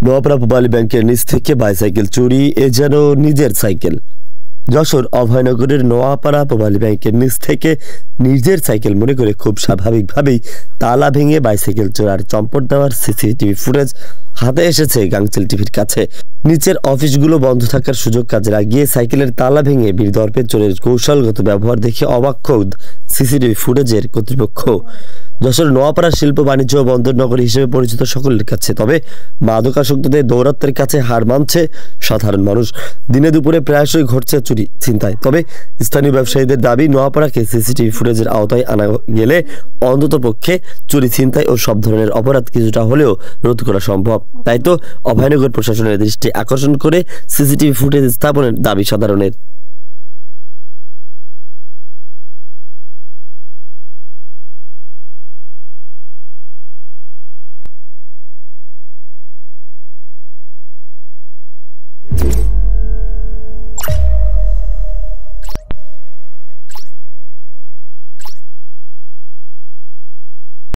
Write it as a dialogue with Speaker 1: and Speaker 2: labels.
Speaker 1: নোয়াপাড়া পূবালী ব্যাংকের নিচ থেকে বাইসাইকেল চুরি, এ যেন নিজের সাইকেল। যশোর অভয়নগরের নোয়াপাড়া পূবালী ব্যাংকের নিচ থেকে নিজের সাইকেল মনে করে খুব স্বাভাবিকভাবেই তালা ভেঙে বাইসাইকেল চোরার চম্পট দেওয়ার সিসিটিভি ফুটেজ হাতে এসেছে গাংচিল টিভির কাছে। নিচের অফিসগুলো বন্ধ থাকার সুযোগ কাজে লাগিয়ে সাইকেলের তালা ভেঙে বীরদর্পে চোরের কৌশলগত ব্যবহার দেখে অবাক খোদ সিসিটিভি ফুটেজের কর্তৃপক্ষ। যশোর নোয়াপাড়া শিল্প বাণিজ্য ও বন্দর নগরী হিসেবে পরিচিত সকলের কাছে, তবে মাদকাসক্তদের দৌরাত্মের কাছে হার মানছে সাধারণ মানুষ। দিনে দুপুরে প্রায়শই ঘটছে চুরি ছিনতাই, তবে স্থানীয় ব্যবসায়ীদের দাবি নোয়াপাড়াকে সিসিটিভি ফুটেজের আওতায় আনা গেলে অন্ততপক্ষে চুরি ছিনতাই ও সব ধরনের অপরাধ কিছুটা হলেও রোধ করা সম্ভব। তাই তো অভয়নগর প্রশাসনের দৃষ্টি আকর্ষণ করে সিসিটিভি ফুটেজ স্থাপনের দাবি সাধারণের।